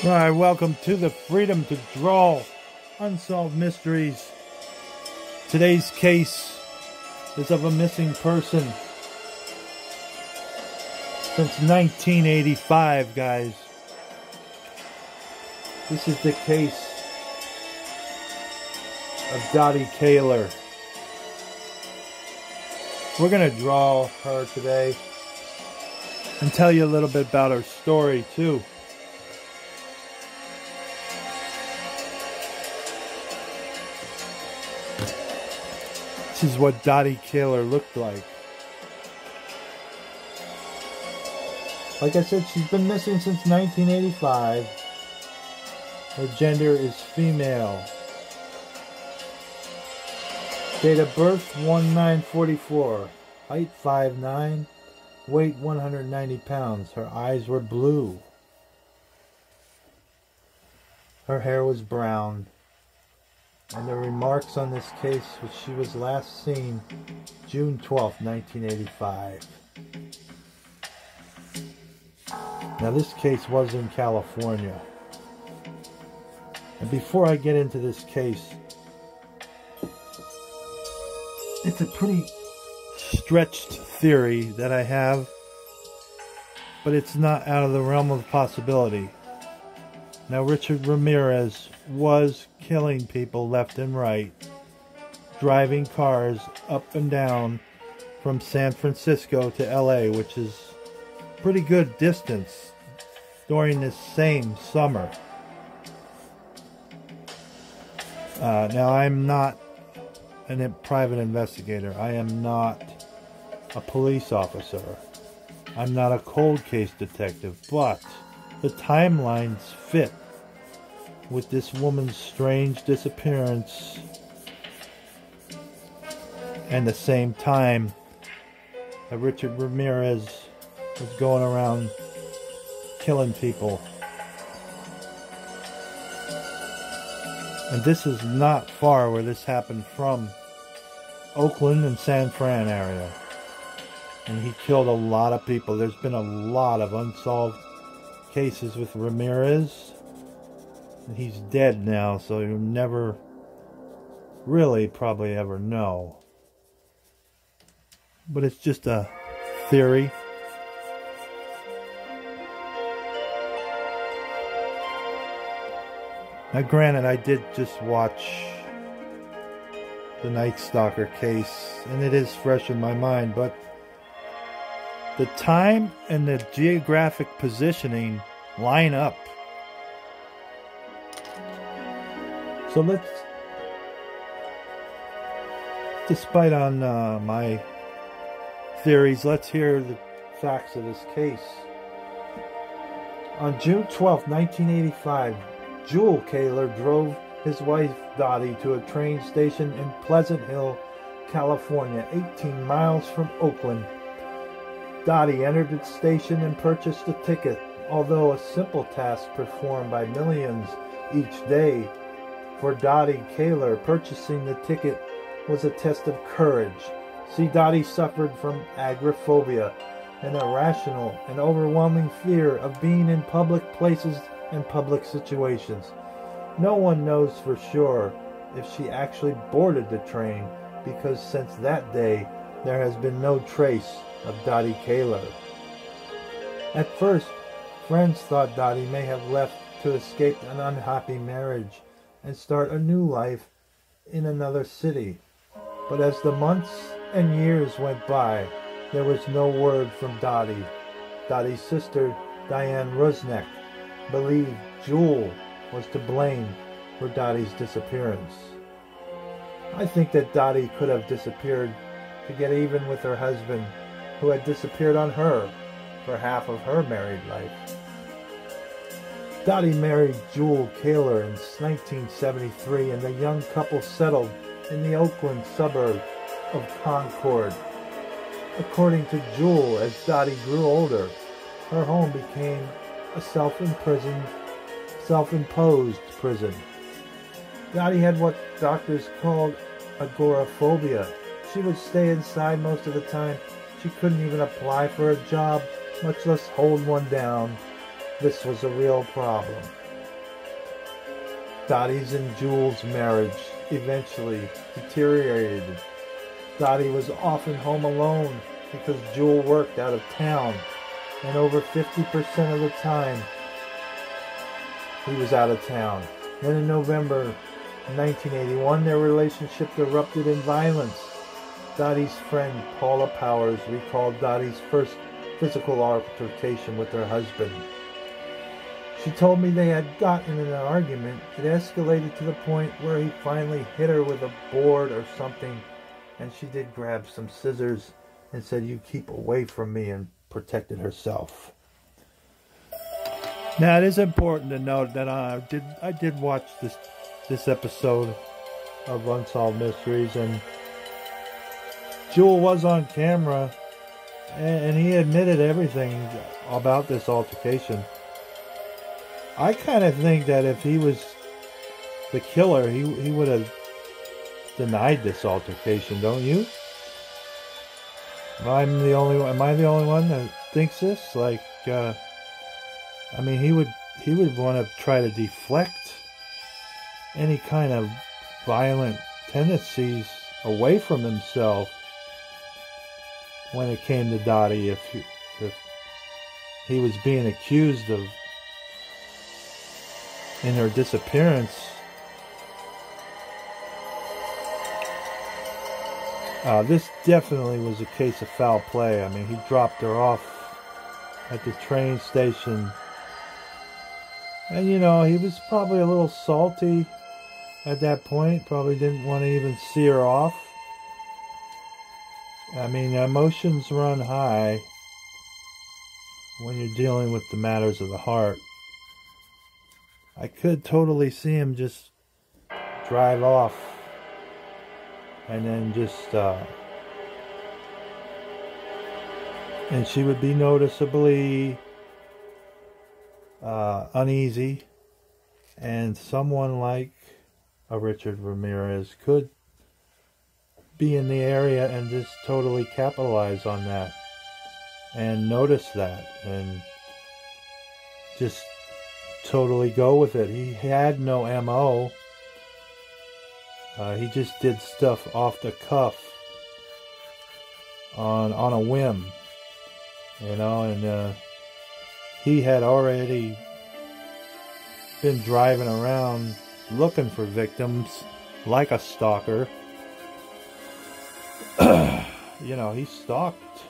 All right, welcome to the Freedom to Draw Unsolved Mysteries. Today's case is of a missing person since 1985, guys. This is the case of Dottie Caylor. We're going to draw her today and tell you a little bit about her story, too. This is what Dottie Caylor looked like. Like I said, she's been missing since 1985. Her gender is female. Date of birth 1944. Height 5'9". Weight 190 pounds. Her eyes were blue. Her hair was brown. And the remarks on this case was she was last seen June 12, 1985. Now this case was in California. And before I get into this case, it's a pretty stretched theory that I have, but it's not out of the realm of possibility. Now, Richard Ramirez was killing people left and right, driving cars up and down from San Francisco to LA, which is pretty good distance during this same summer. Now, I'm not a private investigator. I am not a police officer. I'm not a cold case detective, but the timelines fit with this woman's strange disappearance and the same time that Richard Ramirez was going around killing people. And this is not far where this happened from. Oakland and San Fran area. And he killed a lot of people. There's been a lot of unsolved cases with Ramirez. And he's dead now, so you'll never really probably ever know. But it's just a theory. Now granted, I did just watch the Night Stalker case, and it is fresh in my mind, but the time and the geographic positioning line up. So let's, despite on my theories, let's hear the facts of this case. On June 12, 1985, Jule Caylor drove his wife Dottie to a train station in Pleasant Hill, California, 18 miles from Oakland. Dottie entered the station and purchased a ticket, although a simple task performed by millions each day. For Dottie Caylor, purchasing the ticket was a test of courage. See, Dottie suffered from agoraphobia, an irrational and overwhelming fear of being in public places and public situations. No one knows for sure if she actually boarded the train, because since that day, there has been no trace of Dottie Caylor. At first, friends thought Dottie may have left to escape an unhappy marriage and start a new life in another city. But as the months and years went by, there was no word from Dottie. Dottie's sister, Diane Rusnak, believed Jule was to blame for Dottie's disappearance. I think that Dottie could have disappeared to get even with her husband, who had disappeared on her for half of her married life. Dottie married Jule Caylor in 1973, and the young couple settled in the Oakland suburb of Concord. According to Jule, as Dottie grew older, her home became a self-imposed prison. Dottie had what doctors called agoraphobia. She would stay inside most of the time. She couldn't even apply for a job, much less hold one down. This was a real problem. Dottie's and Jule's marriage eventually deteriorated. Dottie was often home alone because Jule worked out of town, and over 50% of the time he was out of town. Then in November 1981, their relationship erupted in violence. Dottie's friend Paula Powers recalled Dottie's first physical altercation with her husband. She told me they had gotten in an argument. It escalated to the point where he finally hit her with a board or something, and she did grab some scissors and said, "You keep away from me," and protected herself. Now, it is important to note that I did watch this episode of Unsolved Mysteries, and Jule was on camera, and he admitted everything about this altercation. I kind of think that if he was the killer, he would have denied this altercation, don't you? Am I the only one that thinks this? Like, I mean, he would want to try to deflect any kind of violent tendencies away from himself when it came to Dottie. If he was being accused of, in her disappearance, this definitely was a case of foul play. I mean, he dropped her off at the train station, and you know, he was probably a little salty at that point. Probably didn't want to even see her off. I mean, emotions run high when you're dealing with the matters of the heart. I could totally see him just drive off and then just and she would be noticeably uneasy, and someone like a Richard Ramirez could be in the area and just totally capitalize on that and notice that and just totally go with it. He had no MO. He just did stuff off the cuff on a whim, you know, and he had already been driving around looking for victims like a stalker. You know, he stalked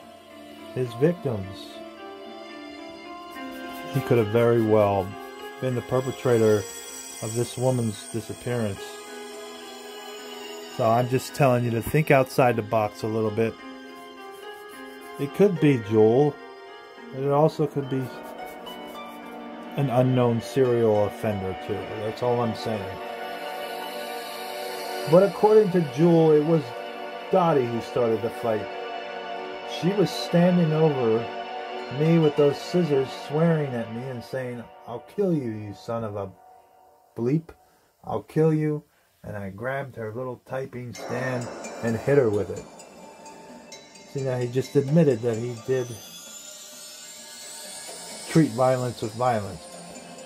his victims. He could have very well been the perpetrator of this woman's disappearance. So I'm just telling you to think outside the box a little bit. It could be Jule, but it also could be an unknown serial offender too. That's all I'm saying. But according to Jule, it was Dottie who started the fight. She was standing over me with those scissors, swearing at me and saying, "I'll kill you, you son of a bleep. I'll kill you." And I grabbed her little typing stand and hit her with it. See, now he just admitted that he did treat violence with violence.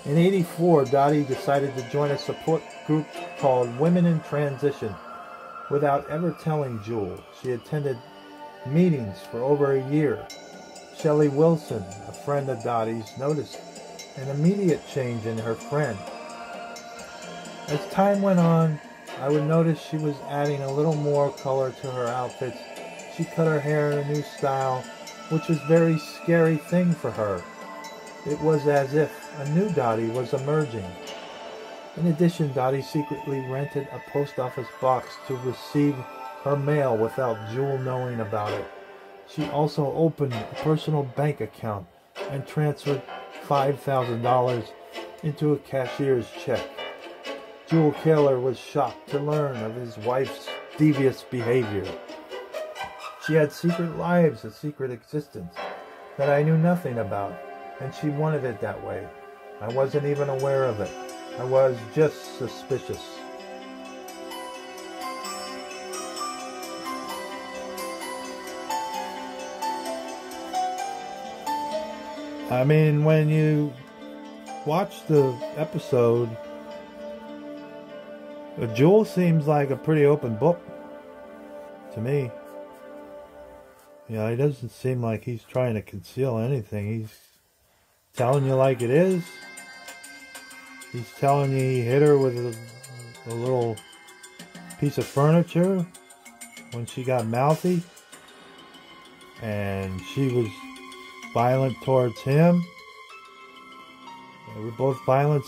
In '84, Dottie decided to join a support group called Women in Transition without ever telling Jule. She attended meetings for over a year. Shelley Wilson, a friend of Dottie's, noticed an immediate change in her friend. As time went on, I would notice she was adding a little more color to her outfits. She cut her hair in a new style, which was a very scary thing for her. It was as if a new Dottie was emerging. In addition, Dottie secretly rented a post office box to receive her mail without Jule knowing about it. She also opened a personal bank account and transferred $5,000 into a cashier's check. Jule Caylor was shocked to learn of his wife's devious behavior. She had secret lives, a secret existence that I knew nothing about, and she wanted it that way. I wasn't even aware of it. I was just suspicious. I mean, when you watch the episode, Jule seems like a pretty open book to me. Yeah, he doesn't seem like he's trying to conceal anything. He's telling you like it is. He's telling you he hit her with a little piece of furniture when she got mouthy. And she was violent towards him. They were both violent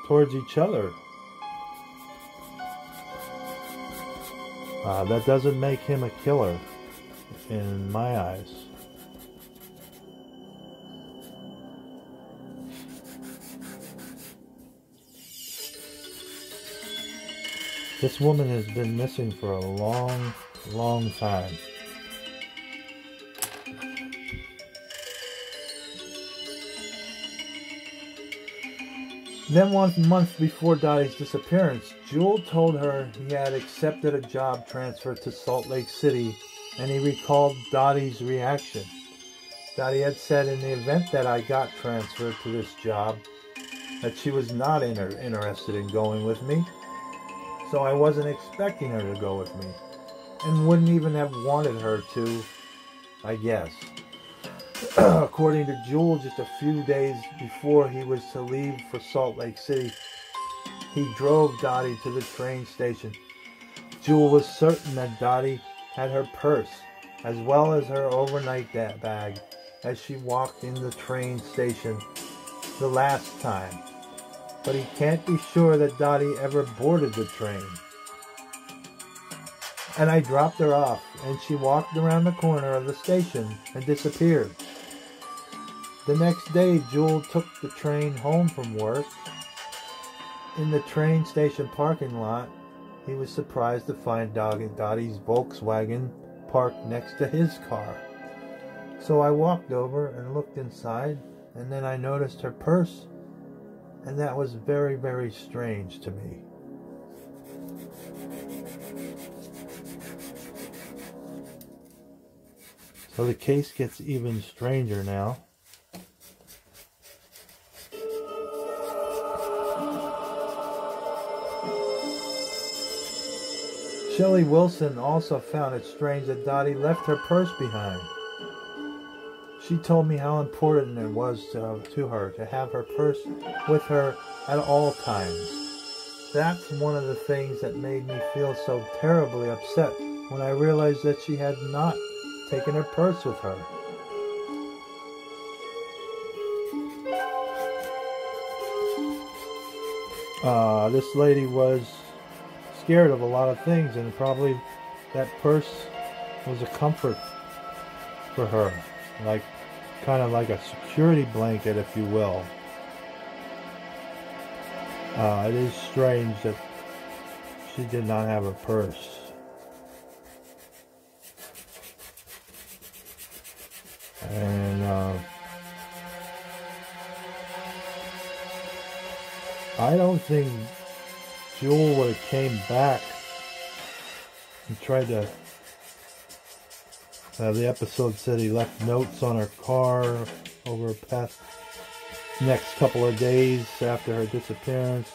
towards each other. That doesn't make him a killer in my eyes. This woman has been missing for a long, long time. Then 1 month before Dottie's disappearance, Jule told her he had accepted a job transfer to Salt Lake City, and he recalled Dottie's reaction. Dottie had said in the event that I got transferred to this job that she was not interested in going with me, so I wasn't expecting her to go with me, and wouldn't even have wanted her to, I guess. According to Jule, just a few days before he was to leave for Salt Lake City, he drove Dottie to the train station. Jule was certain that Dottie had her purse, as well as her overnight bag, as she walked in the train station the last time. But he can't be sure that Dottie ever boarded the train. And I dropped her off, and she walked around the corner of the station and disappeared. The next day, Jule took the train home from work. In the train station parking lot, he was surprised to find Dottie's Volkswagen parked next to his car. So I walked over and looked inside, and then I noticed her purse, and that was very, very strange to me. So the case gets even stranger now. Shelley Wilson also found it strange that Dottie left her purse behind. She told me how important it was to her to have her purse with her at all times. That's one of the things that made me feel so terribly upset when I realized that she had not taken her purse with her. This lady was scared of a lot of things, and probably that purse was a comfort for her, like kind of like a security blanket, if you will. It is strange that she did not have her purse. And I don't think Jule would have came back and tried to... the episode said he left notes on her car over past next couple of days after her disappearance,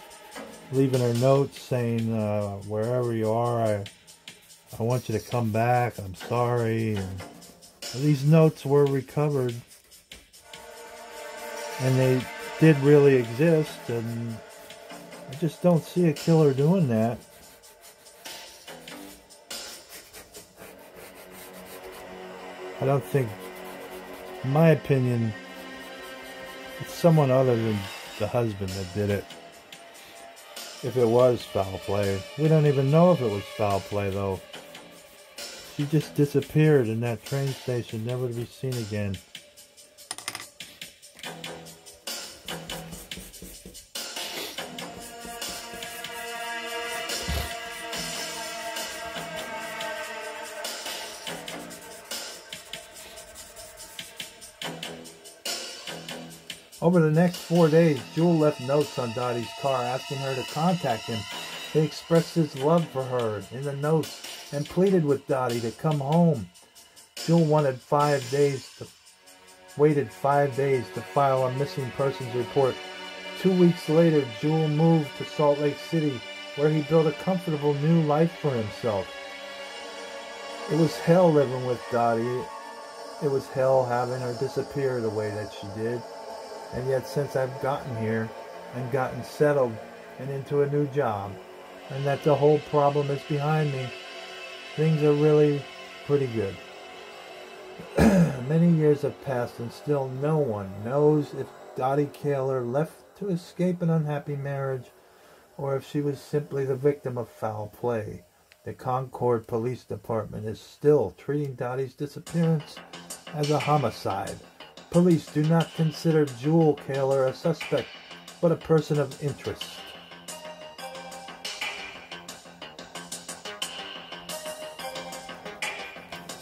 leaving her notes saying, wherever you are, I want you to come back, I'm sorry. And these notes were recovered, and they did really exist, and I just don't see a killer doing that. I don't think, in my opinion, it's someone other than the husband that did it. If it was foul play. We don't even know if it was foul play, though. She just disappeared in that train station, never to be seen again. Over the next 4 days, Jule left notes on Dottie's car asking her to contact him. He expressed his love for her in the notes and pleaded with Dottie to come home. Jule waited 5 days to file a missing persons report. 2 weeks later, Jule moved to Salt Lake City where he built a comfortable new life for himself. It was hell living with Dottie. It was hell having her disappear the way that she did. And yet since I've gotten here and gotten settled and into a new job, and that the whole problem is behind me, things are really pretty good. Many years have passed and still no one knows if Dottie Caylor left to escape an unhappy marriage or if she was simply the victim of foul play. The Concord Police Department is still treating Dottie's disappearance as a homicide. Police do not consider Jule Caylor a suspect, but a person of interest.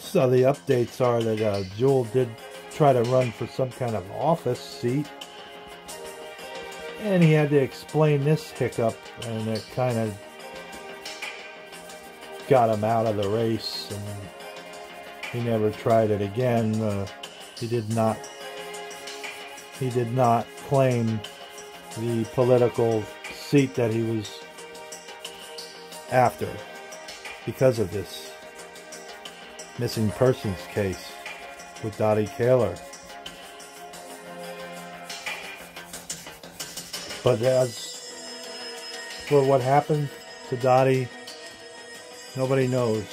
So the updates are that Jule did try to run for some kind of office seat, and he had to explain this hiccup, and it kind of got him out of the race, and he never tried it again. He did not claim the political seat that he was after because of this missing persons case with Dottie Caylor. But as for what happened to Dottie, nobody knows.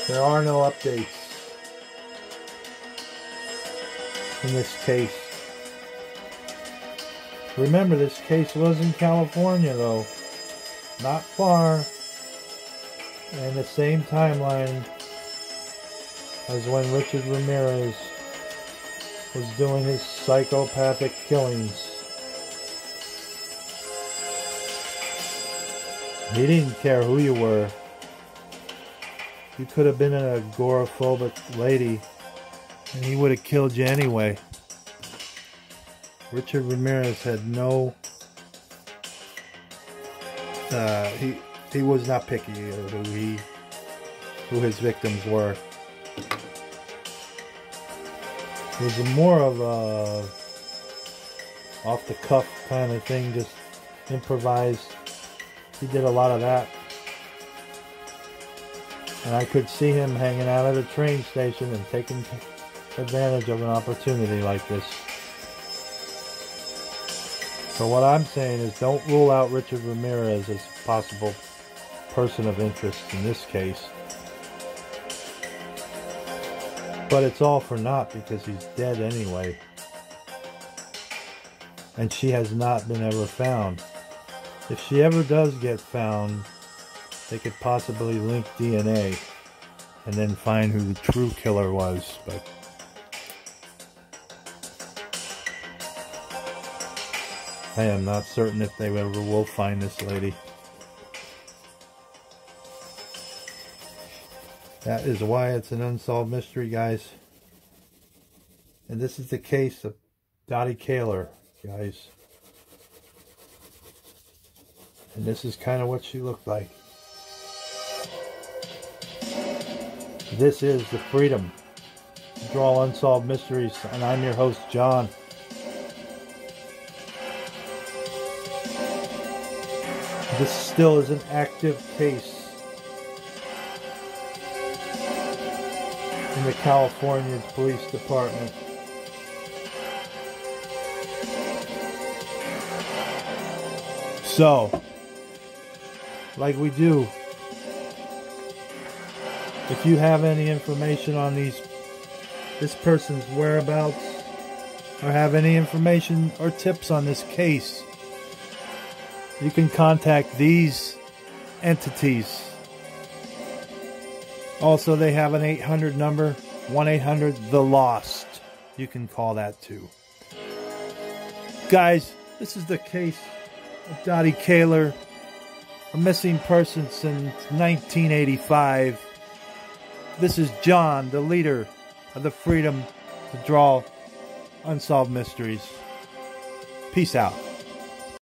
There are no updates in this case. Remember, this case was in California, though. Not far. And the same timeline as when Richard Ramirez was doing his psychopathic killings. He didn't care who you were. You could have been an agoraphobic lady, and he would have killed you anyway. Richard Ramirez had no... He was not picky who his victims were. It was more of a off-the-cuff kind of thing, just improvised. He did a lot of that. And I could see him hanging out at a train station and taking advantage of an opportunity like this. So what I'm saying is, don't rule out Richard Ramirez as a possible person of interest in this case. But it's all for naught because he's dead anyway. And she has not been ever found. If she ever does get found, they could possibly link DNA and then find who the true killer was. But I am not certain if they ever will find this lady. That is why it's an unsolved mystery, guys. And this is the case of Dottie Caylor, guys. And this is kind of what she looked like. This is The Freedom to Draw Unsolved Mysteries, and I'm your host, John. This still is an active case in the California Police Department. So, like we do, if you have any information on this person's whereabouts, or have any information or tips on this case, you can contact these entities. Also, they have an 800 number, 1-800-THE-LOST. You can call that too. Guys, this is the case of Dottie Caylor, a missing person since 1985. This is John, the leader of the Freedom to Draw Unsolved Mysteries. Peace out.